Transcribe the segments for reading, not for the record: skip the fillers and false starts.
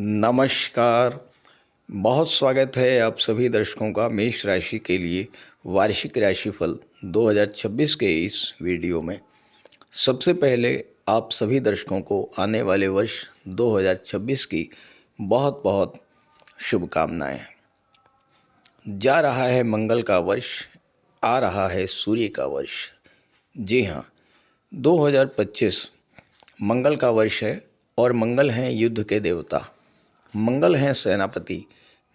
नमस्कार। बहुत स्वागत है आप सभी दर्शकों का मेष राशि के लिए वार्षिक राशिफल 2026 के इस वीडियो में। सबसे पहले आप सभी दर्शकों को आने वाले वर्ष 2026 की बहुत बहुत शुभकामनाएं। जा रहा है मंगल का वर्ष, आ रहा है सूर्य का वर्ष। जी हाँ, 2025 मंगल का वर्ष है और मंगल हैं युद्ध के देवता, मंगल हैं सेनापति,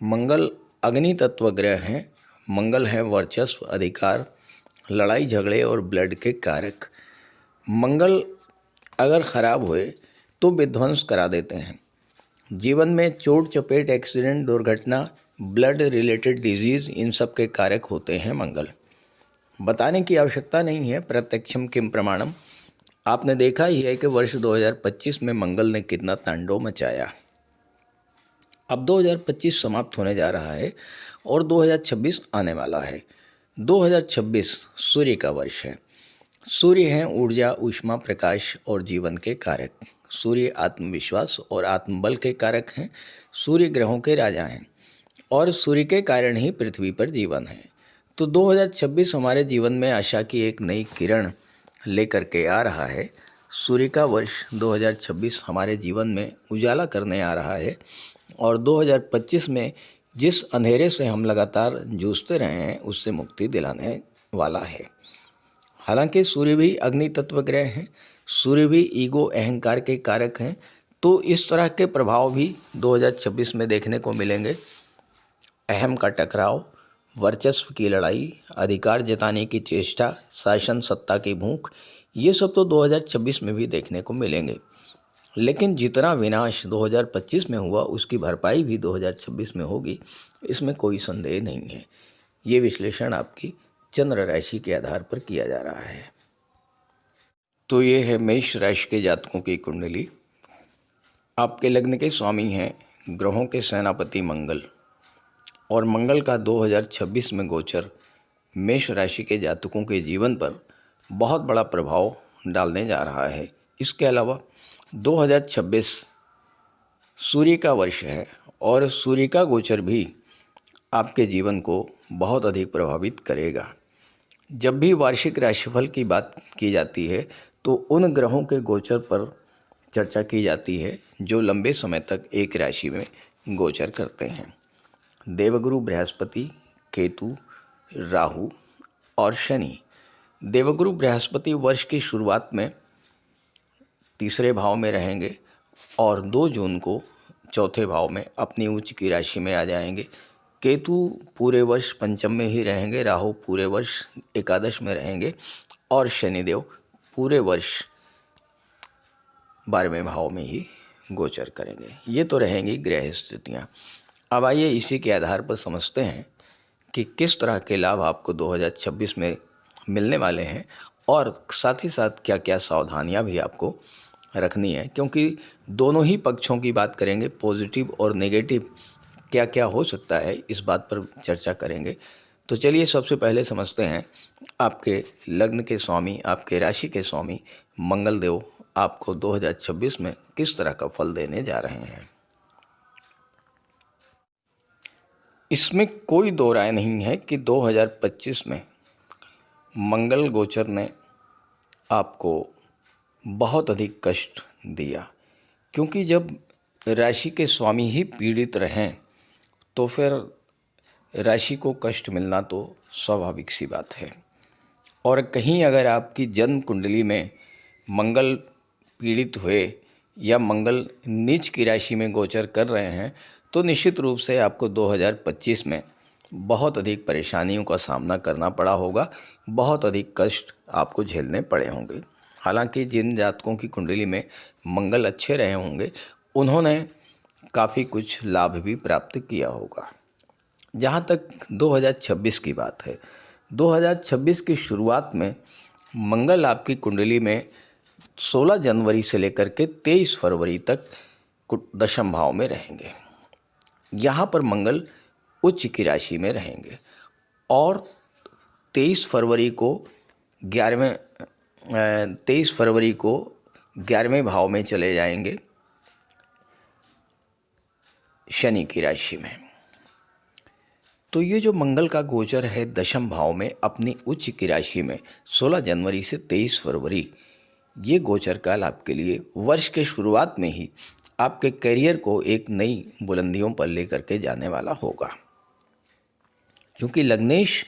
मंगल अग्नि तत्व ग्रह हैं, मंगल हैं वर्चस्व, अधिकार, लड़ाई झगड़े और ब्लड के कारक। मंगल अगर ख़राब हुए तो विध्वंस करा देते हैं। जीवन में चोट चपेट, एक्सीडेंट, दुर्घटना, ब्लड रिलेटेड डिजीज़, इन सब के कारक होते हैं मंगल। बताने की आवश्यकता नहीं है, प्रत्यक्षम किम प्रमाणम। आपने देखा ही है कि वर्ष 2025 में मंगल ने कितना तांडव मचाया। अब 2025 समाप्त होने जा रहा है और 2026 आने वाला है। 2026 सूर्य का वर्ष है। सूर्य हैं ऊर्जा, ऊष्मा, प्रकाश और जीवन के कारक। सूर्य आत्मविश्वास और आत्मबल के कारक हैं। सूर्य ग्रहों के राजा हैं और सूर्य के कारण ही पृथ्वी पर जीवन है। तो 2026 हमारे जीवन में आशा की एक नई किरण लेकर के आ रहा है। सूर्य का वर्ष 2026 हमारे जीवन में उजाला करने आ रहा है और 2025 में जिस अंधेरे से हम लगातार जूझते रहे हैं उससे मुक्ति दिलाने वाला है। हालांकि सूर्य भी अग्नि तत्व ग्रह हैं, सूर्य भी ईगो, अहंकार के कारक हैं, तो इस तरह के प्रभाव भी 2026 में देखने को मिलेंगे। अहम का टकराव, वर्चस्व की लड़ाई, अधिकार जताने की चेष्टा, शासन सत्ता की भूख, ये सब तो 2026 में भी देखने को मिलेंगे। लेकिन जितना विनाश 2025 में हुआ उसकी भरपाई भी 2026 में होगी, इसमें कोई संदेह नहीं है। ये विश्लेषण आपकी चंद्र राशि के आधार पर किया जा रहा है। तो ये है मेष राशि के जातकों की कुंडली। आपके लग्न के स्वामी हैं ग्रहों के सेनापति मंगल, और मंगल का 2026 में गोचर मेष राशि के जातकों के जीवन पर बहुत बड़ा प्रभाव डालने जा रहा है। इसके अलावा 2026 सूर्य का वर्ष है और सूर्य का गोचर भी आपके जीवन को बहुत अधिक प्रभावित करेगा। जब भी वार्षिक राशिफल की बात की जाती है तो उन ग्रहों के गोचर पर चर्चा की जाती है जो लंबे समय तक एक राशि में गोचर करते हैं। देवगुरु बृहस्पति, केतु, राहु और शनि। देवगुरु बृहस्पति वर्ष की शुरुआत में तीसरे भाव में रहेंगे और 2 जून को चौथे भाव में अपनी उच्च की राशि में आ जाएंगे। केतु पूरे वर्ष पंचम में ही रहेंगे, राहु पूरे वर्ष एकादश में रहेंगे और शनिदेव पूरे वर्ष 12वें भाव में ही गोचर करेंगे। ये तो रहेंगी ग्रह स्थितियाँ। अब आइए इसी के आधार पर समझते हैं कि किस तरह के लाभ आपको 2026 में मिलने वाले हैं और साथ ही साथ क्या क्या सावधानियां भी आपको रखनी है, क्योंकि दोनों ही पक्षों की बात करेंगे, पॉजिटिव और नेगेटिव क्या क्या हो सकता है इस बात पर चर्चा करेंगे। तो चलिए सबसे पहले समझते हैं आपके लग्न के स्वामी, आपके राशि के स्वामी मंगल देव आपको 2026 में किस तरह का फल देने जा रहे हैं। इसमें कोई दो राय नहीं है कि 2025 में मंगल गोचर ने आपको बहुत अधिक कष्ट दिया, क्योंकि जब राशि के स्वामी ही पीड़ित रहें तो फिर राशि को कष्ट मिलना तो स्वाभाविक सी बात है। और कहीं अगर आपकी जन्म कुंडली में मंगल पीड़ित हुए या मंगल नीच की राशि में गोचर कर रहे हैं तो निश्चित रूप से आपको 2025 में बहुत अधिक परेशानियों का सामना करना पड़ा होगा, बहुत अधिक कष्ट आपको झेलने पड़े होंगे। हालांकि जिन जातकों की कुंडली में मंगल अच्छे रहे होंगे उन्होंने काफ़ी कुछ लाभ भी प्राप्त किया होगा। जहाँ तक 2026 की बात है, 2026 की शुरुआत में मंगल आपकी कुंडली में 16 जनवरी से लेकर के 23 फरवरी तक दशम भाव में रहेंगे। यहाँ पर मंगल उच्च की राशि में रहेंगे और 23 फरवरी को 11वें भाव में चले जाएंगे शनि की राशि में। तो ये जो मंगल का गोचर है दशम भाव में अपनी उच्च की राशि में 16 जनवरी से 23 फरवरी, ये गोचर काल आपके लिए वर्ष के शुरुआत में ही आपके करियर को एक नई बुलंदियों पर लेकर के जाने वाला होगा। क्योंकि लग्नेश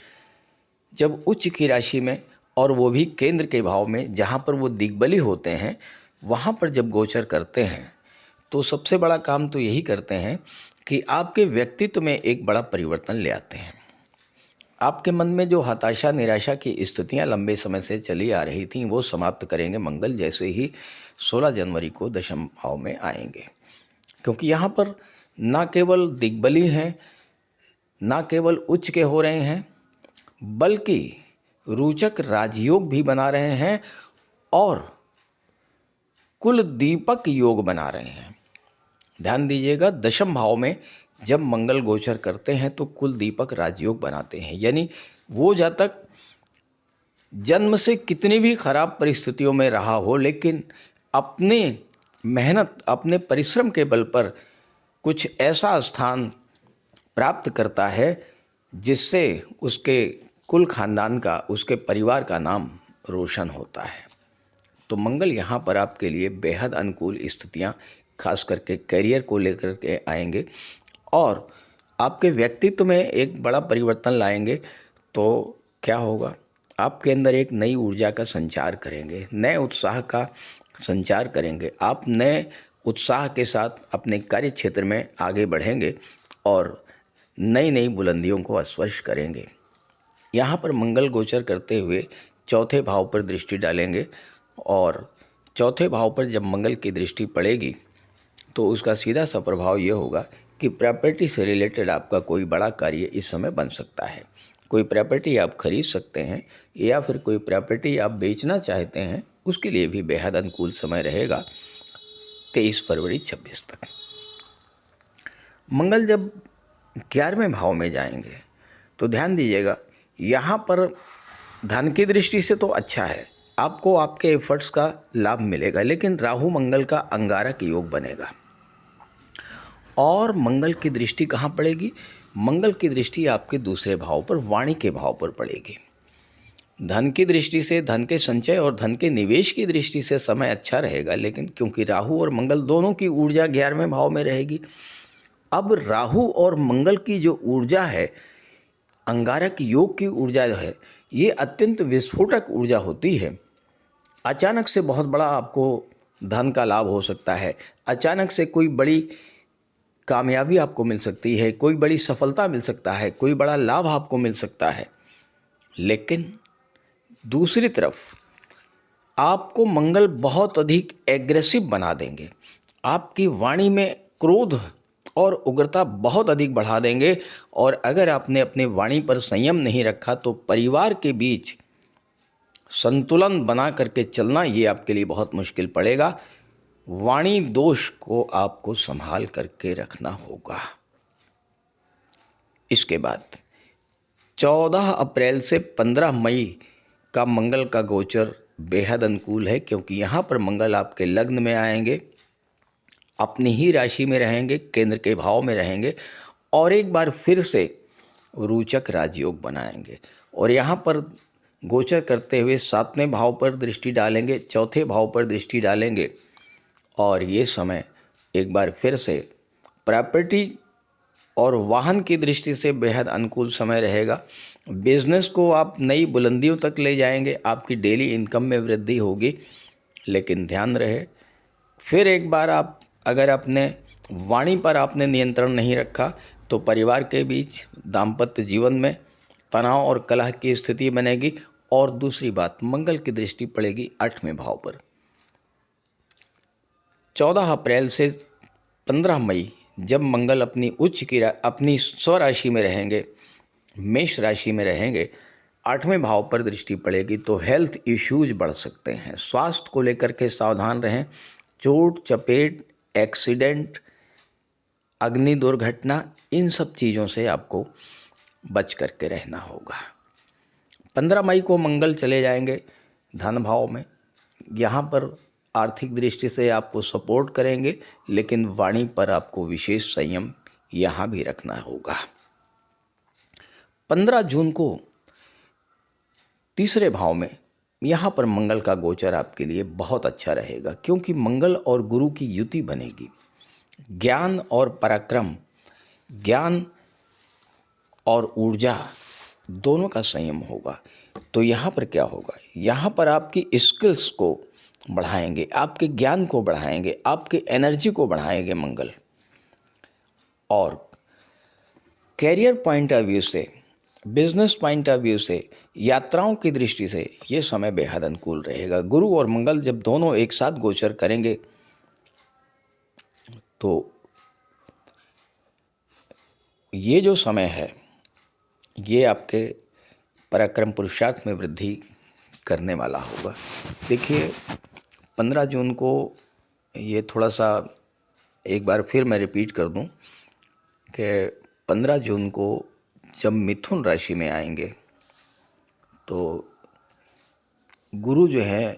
जब उच्च की राशि में और वो भी केंद्र के भाव में जहाँ पर वो दिग्बली होते हैं, वहाँ पर जब गोचर करते हैं तो सबसे बड़ा काम तो यही करते हैं कि आपके व्यक्तित्व में एक बड़ा परिवर्तन ले आते हैं। आपके मन में जो हताशा निराशा की स्थितियां लंबे समय से चली आ रही थीं, वो समाप्त करेंगे मंगल जैसे ही 16 जनवरी को दशम भाव में आएंगे। क्योंकि यहाँ पर ना केवल दिग्बली हैं, ना केवल उच्च के हो रहे हैं, बल्कि रोचक राजयोग भी बना रहे हैं और कुल दीपक योग बना रहे हैं। ध्यान दीजिएगा, दशम भाव में जब मंगल गोचर करते हैं तो कुल दीपक राजयोग बनाते हैं। यानी वो जातक जन्म से कितनी भी खराब परिस्थितियों में रहा हो, लेकिन अपने मेहनत अपने परिश्रम के बल पर कुछ ऐसा स्थान प्राप्त करता है जिससे उसके कुल खानदान का, उसके परिवार का नाम रोशन होता है। तो मंगल यहाँ पर आपके लिए बेहद अनुकूल स्थितियाँ खास करके करियर को लेकर के आएंगे और आपके व्यक्तित्व में एक बड़ा परिवर्तन लाएंगे। तो क्या होगा, आपके अंदर एक नई ऊर्जा का संचार करेंगे, नए उत्साह का संचार करेंगे। आप नए उत्साह के साथ अपने कार्य क्षेत्र में आगे बढ़ेंगे और नई नई बुलंदियों को स्पर्श करेंगे। यहाँ पर मंगल गोचर करते हुए चौथे भाव पर दृष्टि डालेंगे और चौथे भाव पर जब मंगल की दृष्टि पड़ेगी तो उसका सीधा सा प्रभाव ये होगा कि प्रॉपर्टी से रिलेटेड आपका कोई बड़ा कार्य इस समय बन सकता है। कोई प्रॉपर्टी आप खरीद सकते हैं या फिर कोई प्रॉपर्टी आप बेचना चाहते हैं, उसके लिए भी बेहद अनुकूल समय रहेगा 23 फरवरी 26 तक। मंगल जब 11वें भाव में जाएंगे तो ध्यान दीजिएगा, यहाँ पर धन की दृष्टि से तो अच्छा है, आपको आपके एफर्ट्स का लाभ मिलेगा, लेकिन राहु मंगल का अंगारक योग बनेगा। और मंगल की दृष्टि कहाँ पड़ेगी? मंगल की दृष्टि आपके दूसरे भाव पर, वाणी के भाव पर पड़ेगी। धन की दृष्टि से, धन के संचय और धन के निवेश की दृष्टि से समय अच्छा रहेगा, लेकिन क्योंकि राहु और मंगल दोनों की ऊर्जा 11वें भाव में रहेगी, अब राहु और मंगल की जो ऊर्जा है, अंगारक योग की ऊर्जा है, ये अत्यंत विस्फोटक ऊर्जा होती है। अचानक से बहुत बड़ा आपको धन का लाभ हो सकता है, अचानक से कोई बड़ी कामयाबी आपको मिल सकती है, कोई बड़ी सफलता मिल सकता है, कोई बड़ा लाभ आपको मिल सकता है। लेकिन दूसरी तरफ आपको मंगल बहुत अधिक एग्रेसिव बना देंगे, आपकी वाणी में क्रोध और उग्रता बहुत अधिक बढ़ा देंगे। और अगर आपने अपने वाणी पर संयम नहीं रखा तो परिवार के बीच संतुलन बना करके चलना ये आपके लिए बहुत मुश्किल पड़ेगा। वाणी दोष को आपको संभाल करके रखना होगा। इसके बाद 14 अप्रैल से 15 मई का मंगल का गोचर बेहद अनुकूल है, क्योंकि यहाँ पर मंगल आपके लग्न में आएंगे, अपनी ही राशि में रहेंगे, केंद्र के भाव में रहेंगे और एक बार फिर से रोचक राजयोग बनाएंगे। और यहाँ पर गोचर करते हुए 7वें भाव पर दृष्टि डालेंगे, चौथे भाव पर दृष्टि डालेंगे और ये समय एक बार फिर से प्रॉपर्टी और वाहन की दृष्टि से बेहद अनुकूल समय रहेगा। बिजनेस को आप नई बुलंदियों तक ले जाएंगे, आपकी डेली इनकम में वृद्धि होगी, लेकिन ध्यान रहे फिर एक बार आप अगर अपने वाणी पर आपने नियंत्रण नहीं रखा तो परिवार के बीच दाम्पत्य जीवन में तनाव और कलह की स्थिति बनेगी। और दूसरी बात, मंगल की दृष्टि पड़ेगी 8वें भाव पर। 14 अप्रैल से 15 मई जब मंगल अपनी स्वराशि में रहेंगे, मेष राशि में रहेंगे, 8वें भाव पर दृष्टि पड़ेगी तो हेल्थ इश्यूज बढ़ सकते हैं। स्वास्थ्य को लेकर के सावधान रहें। चोट चपेट, एक्सीडेंट, अग्नि दुर्घटना, इन सब चीज़ों से आपको बच करके रहना होगा। 15 मई को मंगल चले जाएंगे धन भाव में। यहाँ पर आर्थिक दृष्टि से आपको सपोर्ट करेंगे, लेकिन वाणी पर आपको विशेष संयम यहाँ भी रखना होगा। 15 जून को तीसरे भाव में यहाँ पर मंगल का गोचर आपके लिए बहुत अच्छा रहेगा, क्योंकि मंगल और गुरु की युति बनेगी। ज्ञान और पराक्रम, ज्ञान और ऊर्जा दोनों का संयम होगा। तो यहाँ पर क्या होगा, यहाँ पर आपकी स्किल्स को बढ़ाएंगे, आपके ज्ञान को बढ़ाएंगे, आपके एनर्जी को बढ़ाएंगे मंगल। और कैरियर पॉइंट ऑफ व्यू से, बिजनेस पॉइंट ऑफ व्यू से, यात्राओं की दृष्टि से ये समय बेहद अनुकूल रहेगा। गुरु और मंगल जब दोनों एक साथ गोचर करेंगे तो ये जो समय है ये आपके पराक्रम पुरुषार्थ में वृद्धि करने वाला होगा। देखिए 15 जून को ये थोड़ा सा एक बार फिर मैं रिपीट कर दूं कि 15 जून को जब मिथुन राशि में आएंगे तो गुरु जो है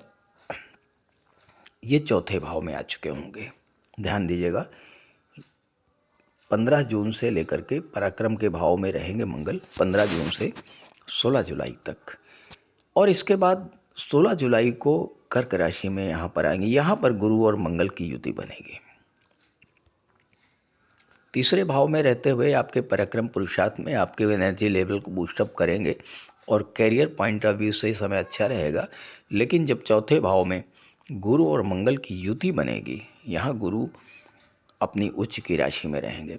ये चौथे भाव में आ चुके होंगे। ध्यान दीजिएगा, 15 जून से लेकर के पराक्रम के भाव में रहेंगे मंगल 15 जून से 16 जुलाई तक। और इसके बाद 16 जुलाई को कर्क राशि में यहाँ पर आएंगे। यहाँ पर गुरु और मंगल की युति बनेगी। तीसरे भाव में रहते हुए आपके पराक्रम पुरुषार्थ में आपके एनर्जी लेवल को बूस्टअप करेंगे और कैरियर पॉइंट ऑफ व्यू से समय अच्छा रहेगा। लेकिन जब चौथे भाव में गुरु और मंगल की युति बनेगी, यहाँ गुरु अपनी उच्च की राशि में रहेंगे,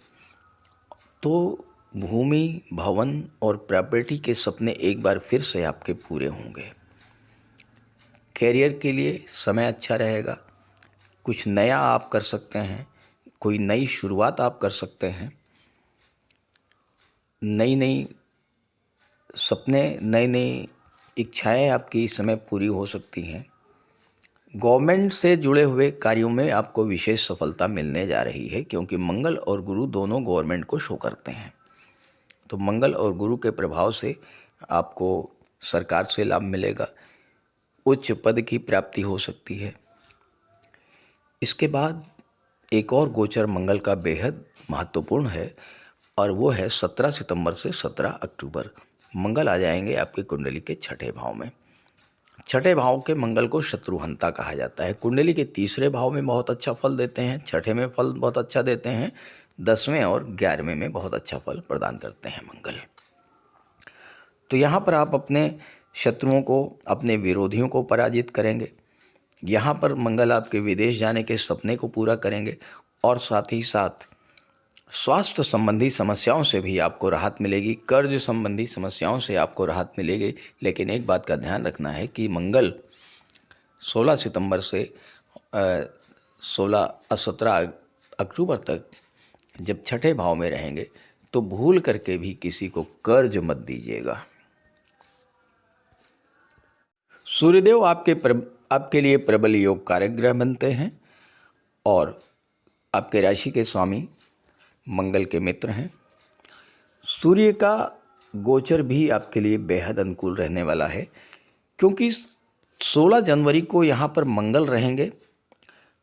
तो भूमि, भवन और प्रॉपर्टी के सपने एक बार फिर से आपके पूरे होंगे। कैरियर के लिए समय अच्छा रहेगा, कुछ नया आप कर सकते हैं, कोई नई शुरुआत आप कर सकते हैं, नई नई सपने, नई नई इच्छाएं आपकी इस समय पूरी हो सकती हैं। गवर्नमेंट से जुड़े हुए कार्यों में आपको विशेष सफलता मिलने जा रही है, क्योंकि मंगल और गुरु दोनों गवर्नमेंट को शो करते हैं। तो मंगल और गुरु के प्रभाव से आपको सरकार से लाभ मिलेगा, उच्च पद की प्राप्ति हो सकती है। इसके बाद एक और गोचर मंगल का बेहद महत्वपूर्ण है और वो है 17 सितंबर से 17 अक्टूबर। मंगल आ जाएंगे आपकी कुंडली के छठे भाव में। छठे भाव के मंगल को शत्रुहंता कहा जाता है। कुंडली के तीसरे भाव में बहुत अच्छा फल देते हैं, छठे में फल बहुत अच्छा देते हैं, 10वें और 11वें में बहुत अच्छा फल प्रदान करते हैं मंगल। तो यहाँ पर आप अपने शत्रुओं को, अपने विरोधियों को पराजित करेंगे। यहाँ पर मंगल आपके विदेश जाने के सपने को पूरा करेंगे और साथ ही साथ स्वास्थ्य संबंधी समस्याओं से भी आपको राहत मिलेगी, कर्ज संबंधी समस्याओं से आपको राहत मिलेगी। लेकिन एक बात का ध्यान रखना है कि मंगल 16 सितंबर से 17 अक्टूबर तक जब छठे भाव में रहेंगे तो भूल करके भी किसी को कर्ज मत दीजिएगा। सूर्यदेव आपके लिए प्रबल योग कारक ग्रह बनते हैं और आपके राशि के स्वामी मंगल के मित्र हैं। सूर्य का गोचर भी आपके लिए बेहद अनुकूल रहने वाला है, क्योंकि 16 जनवरी को यहाँ पर मंगल रहेंगे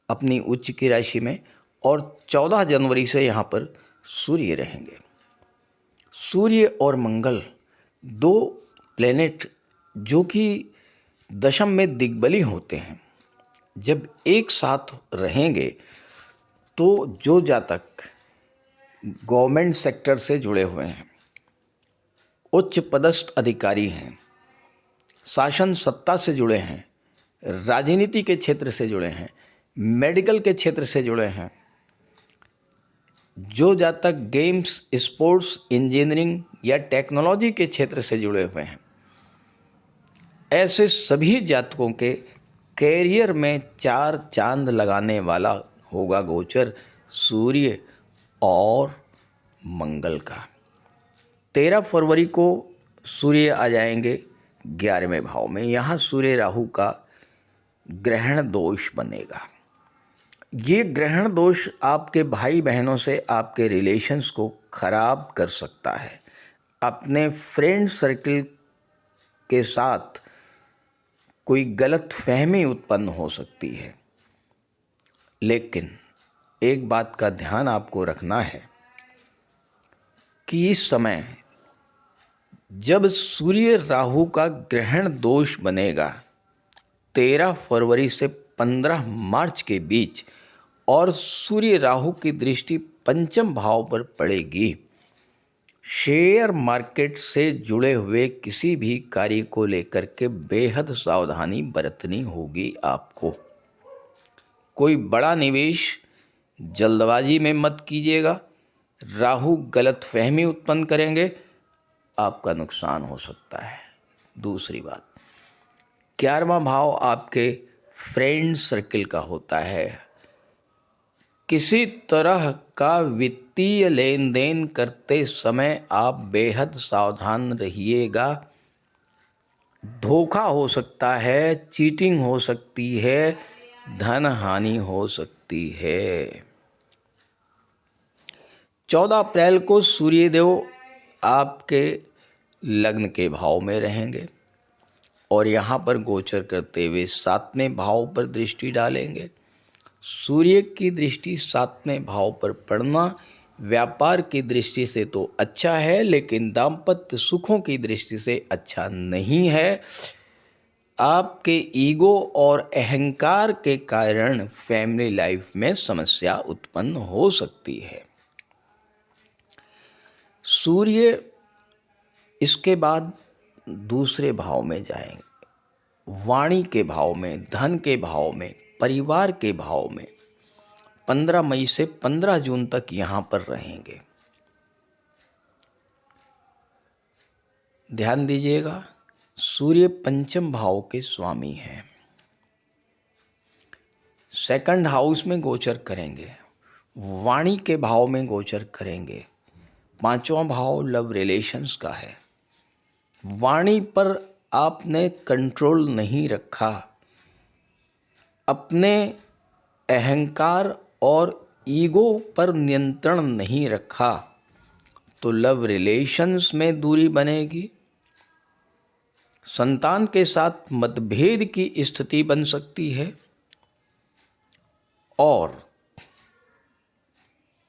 अपनी उच्च की राशि में और 14 जनवरी से यहाँ पर सूर्य रहेंगे। सूर्य और मंगल दो प्लेनेट जो कि दशम में दिग्बली होते हैं, जब एक साथ रहेंगे तो जो जातक गवर्नमेंट सेक्टर से जुड़े हुए हैं, उच्च पदस्थ अधिकारी हैं, शासन सत्ता से जुड़े हैं, राजनीति के क्षेत्र से जुड़े हैं, मेडिकल के क्षेत्र से जुड़े हैं, जो जातक गेम्स, स्पोर्ट्स, इंजीनियरिंग या टेक्नोलॉजी के क्षेत्र से जुड़े हुए हैं, ऐसे सभी जातकों के कैरियर में 4 चांद लगाने वाला होगा गोचर सूर्य और मंगल का। 13 फरवरी को सूर्य आ जाएंगे 11वें भाव में। यहाँ सूर्य राहु का ग्रहण दोष बनेगा। ये ग्रहण दोष आपके भाई बहनों से आपके रिलेशंस को खराब कर सकता है। अपने फ्रेंड सर्कल के साथ कोई गलत फहमी उत्पन्न हो सकती है। लेकिन एक बात का ध्यान आपको रखना है कि इस समय जब सूर्य राहु का ग्रहण दोष बनेगा 13 फरवरी से 15 मार्च के बीच और सूर्य राहु की दृष्टि पंचम भाव पर पड़ेगी, शेयर मार्केट से जुड़े हुए किसी भी कार्य को लेकर के बेहद सावधानी बरतनी होगी आपको। कोई बड़ा निवेश जल्दबाजी में मत कीजिएगा, राहु गलतफहमी उत्पन्न करेंगे, आपका नुकसान हो सकता है। दूसरी बात, 11वां भाव आपके फ्रेंड सर्किल का होता है। किसी तरह का वित्तीय लेन देन करते समय आप बेहद सावधान रहिएगा। धोखा हो सकता है, चीटिंग हो सकती है, धन हानि हो सकती है। 14 अप्रैल को सूर्यदेव आपके लग्न के भाव में रहेंगे और यहाँ पर गोचर करते हुए 7वें भाव पर दृष्टि डालेंगे। सूर्य की दृष्टि 7वें भाव पर पड़ना व्यापार की दृष्टि से तो अच्छा है, लेकिन दाम्पत्य सुखों की दृष्टि से अच्छा नहीं है। आपके ईगो और अहंकार के कारण फैमिली लाइफ में समस्या उत्पन्न हो सकती है। सूर्य इसके बाद दूसरे भाव में जाएंगे, वाणी के भाव में, धन के भाव में, परिवार के भाव में 15 मई से 15 जून तक यहां पर रहेंगे। ध्यान दीजिएगा, सूर्य पंचम भाव के स्वामी हैं, सेकंड हाउस में गोचर करेंगे, वाणी के भाव में गोचर करेंगे। 5वां भाव लव रिलेशंस का है। वाणी पर आपने कंट्रोल नहीं रखा, अपने अहंकार और ईगो पर नियंत्रण नहीं रखा, तो लव रिलेशंस में दूरी बनेगी। संतान के साथ मतभेद की स्थिति बन सकती है और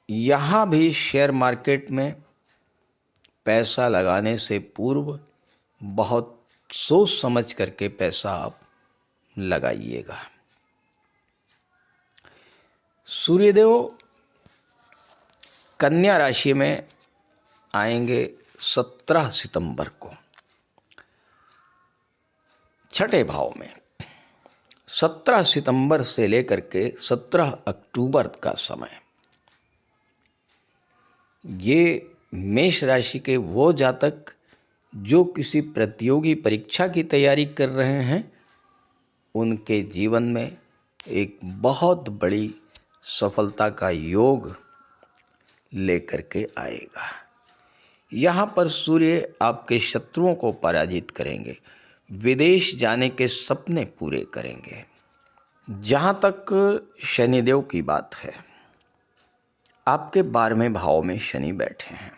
यहाँ भी शेयर मार्केट में पैसा लगाने से पूर्व बहुत सोच समझ करके पैसा आप लगाइएगा। सूर्यदेव कन्या राशि में आएंगे 17 सितंबर को, छठे भाव में। 17 सितंबर से लेकर के 17 अक्टूबर का समय, ये मेष राशि के वो जातक जो किसी प्रतियोगी परीक्षा की तैयारी कर रहे हैं, उनके जीवन में एक बहुत बड़ी सफलता का योग लेकर के आएगा। यहाँ पर सूर्य आपके शत्रुओं को पराजित करेंगे, विदेश जाने के सपने पूरे करेंगे। जहाँ तक शनिदेव की बात है, आपके 12वें भाव में शनि बैठे हैं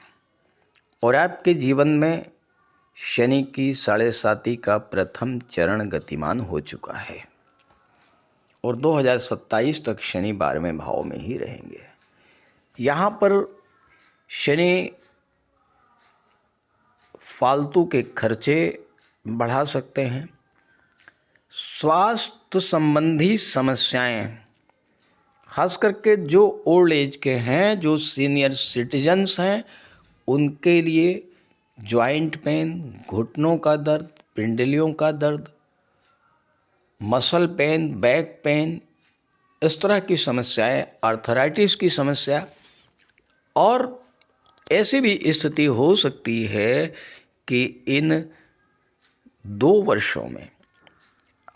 और आपके जीवन में शनि की 7.5 का प्रथम चरण गतिमान हो चुका है और 2027 तक शनि 12वें भाव में ही रहेंगे। यहाँ पर शनि फालतू के खर्चे बढ़ा सकते हैं। स्वास्थ्य संबंधी समस्याएं, खास करके जो ओल्ड एज के हैं, जो सीनियर सिटीजन्स हैं, उनके लिए जॉइंट पेन, घुटनों का दर्द, पिंडलियों का दर्द, मसल पेन, बैक पेन, इस तरह की समस्याएं, आर्थराइटिस की समस्या, और ऐसी भी स्थिति हो सकती है कि इन 2 वर्षों में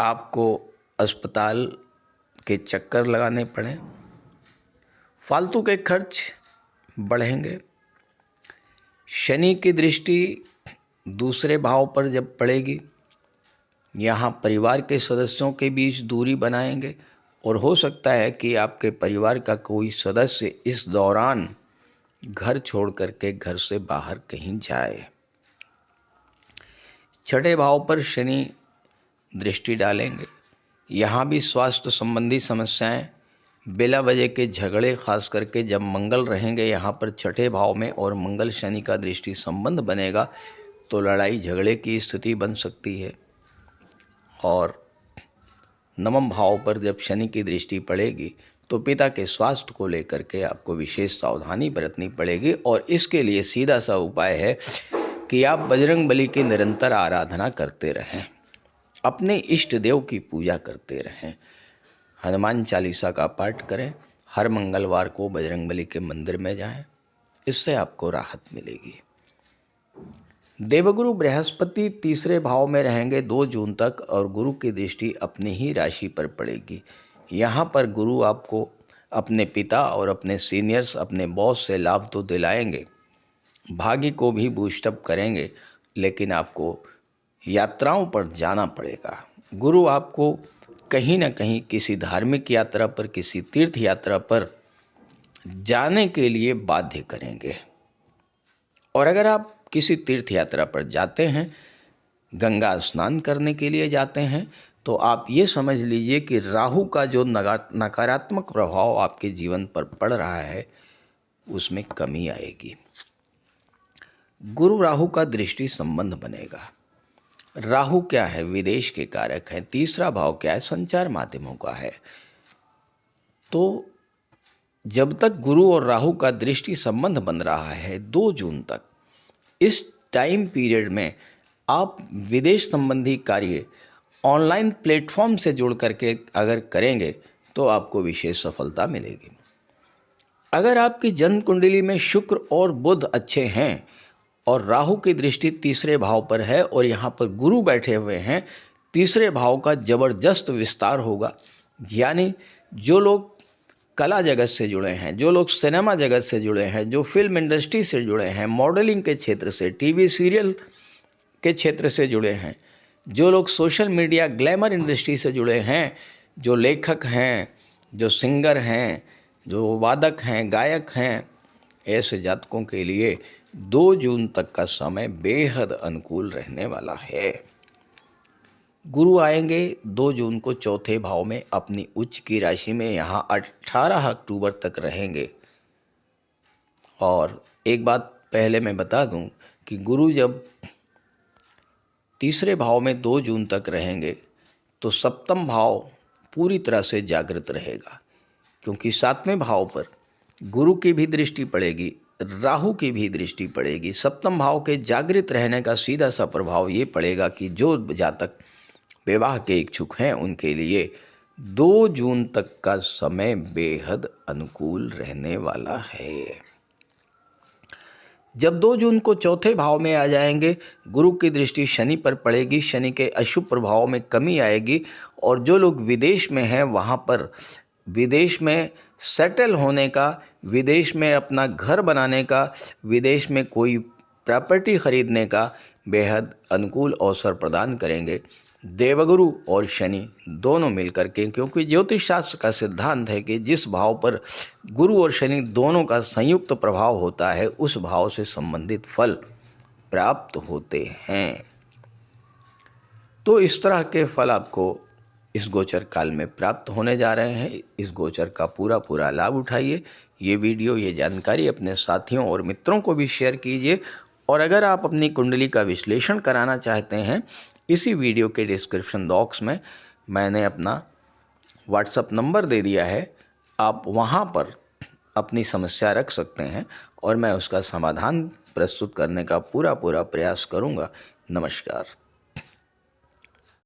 आपको अस्पताल के चक्कर लगाने पड़े, फालतू के खर्च बढ़ेंगे। शनि की दृष्टि दूसरे भाव पर जब पड़ेगी, यहाँ परिवार के सदस्यों के बीच दूरी बनाएंगे और हो सकता है कि आपके परिवार का कोई सदस्य इस दौरान घर छोड़ करके घर से बाहर कहीं जाए। छठे भाव पर शनि दृष्टि डालेंगे, यहाँ भी स्वास्थ्य संबंधी समस्याएं, बिला वजह के झगड़े, खास करके जब मंगल रहेंगे यहाँ पर छठे भाव में और मंगल शनि का दृष्टि संबंध बनेगा तो लड़ाई झगड़े की स्थिति बन सकती है। और नवम भाव पर जब शनि की दृष्टि पड़ेगी तो पिता के स्वास्थ्य को लेकर के आपको विशेष सावधानी बरतनी पड़ेगी। और इसके लिए सीधा सा उपाय है कि आप बजरंग बली की निरंतर आराधना करते रहें, अपने इष्ट देव की पूजा करते रहें, हनुमान चालीसा का पाठ करें, हर मंगलवार को बजरंग बली के मंदिर में जाएं, इससे आपको राहत मिलेगी। देवगुरु बृहस्पति तीसरे भाव में रहेंगे 2 जून तक और गुरु की दृष्टि अपनी ही राशि पर पड़ेगी। यहाँ पर गुरु आपको अपने पिता और अपने सीनियर्स, अपने बॉस से लाभ तो दिलाएंगे, भाग्य को भी बूस्टअप करेंगे, लेकिन आपको यात्राओं पर जाना पड़ेगा। गुरु आपको कहीं ना कहीं किसी धार्मिक यात्रा पर, किसी तीर्थ यात्रा पर जाने के लिए बाध्य करेंगे। और अगर आप किसी तीर्थ यात्रा पर जाते हैं, गंगा स्नान करने के लिए जाते हैं, तो आप ये समझ लीजिए कि राहु का जो नकारात्मक प्रभाव आपके जीवन पर पड़ रहा है उसमें कमी आएगी। गुरु राहु का दृष्टि संबंध बनेगा। राहु क्या है? विदेश के कारक है। तीसरा भाव क्या है? संचार माध्यमों का है। तो जब तक गुरु और राहु का दृष्टि संबंध बन रहा है 2 जून तक, इस टाइम पीरियड में आप विदेश संबंधी कार्य ऑनलाइन प्लेटफॉर्म से जुड़ करके अगर करेंगे तो आपको विशेष सफलता मिलेगी। अगर आपकी जन्म कुंडली में शुक्र और बुध अच्छे हैं और राहु की दृष्टि तीसरे भाव पर है और यहाँ पर गुरु बैठे हुए हैं, तीसरे भाव का जबरदस्त विस्तार होगा। यानी जो लोग कला जगत से जुड़े हैं, जो लोग सिनेमा जगत से जुड़े हैं, जो फिल्म इंडस्ट्री से जुड़े हैं, मॉडलिंग के क्षेत्र से, टीवी सीरियल के क्षेत्र से जुड़े हैं, जो लोग सोशल मीडिया ग्लैमर इंडस्ट्री से जुड़े हैं, जो लेखक हैं, जो सिंगर हैं, जो वादक हैं, गायक हैं, ऐसे जातकों के लिए 2 जून तक का समय बेहद अनुकूल रहने वाला है। गुरु आएंगे 2 जून को चौथे भाव में अपनी उच्च की राशि में, यहाँ 18 अक्टूबर तक रहेंगे। और एक बात पहले मैं बता दूं कि गुरु जब तीसरे भाव में 2 जून तक रहेंगे तो सप्तम भाव पूरी तरह से जागृत रहेगा, क्योंकि 7वें भाव पर गुरु की भी दृष्टि पड़ेगी, राहु की भी दृष्टि पड़ेगी। सप्तम भाव के जागृत रहने का सीधा सा प्रभाव ये पड़ेगा कि जो जातक विवाह के इच्छुक हैं उनके लिए 2 जून तक का समय बेहद अनुकूल रहने वाला है। जब 2 जून को चौथे भाव में आ जाएंगे, गुरु की दृष्टि शनि पर पड़ेगी, शनि के अशुभ प्रभाव में कमी आएगी और जो लोग विदेश में हैं वहाँ पर विदेश में सेटल होने का, विदेश में अपना घर बनाने का, विदेश में कोई प्रॉपर्टी खरीदने का बेहद अनुकूल अवसर प्रदान करेंगे देवगुरु और शनि दोनों मिलकर के। क्योंकि ज्योतिष शास्त्र का सिद्धांत है कि जिस भाव पर गुरु और शनि दोनों का संयुक्त प्रभाव होता है उस भाव से संबंधित फल प्राप्त होते हैं। तो इस तरह के फल आपको इस गोचर काल में प्राप्त होने जा रहे हैं। इस गोचर का पूरा लाभ उठाइए। ये वीडियो, ये जानकारी अपने साथियों और मित्रों को भी शेयर कीजिए। और अगर आप अपनी कुंडली का विश्लेषण कराना चाहते हैं, इसी वीडियो के डिस्क्रिप्शन बॉक्स में मैंने अपना व्हाट्सएप नंबर दे दिया है। आप वहाँ पर अपनी समस्या रख सकते हैं और मैं उसका समाधान प्रस्तुत करने का पूरा प्रयास करूँगा। नमस्कार।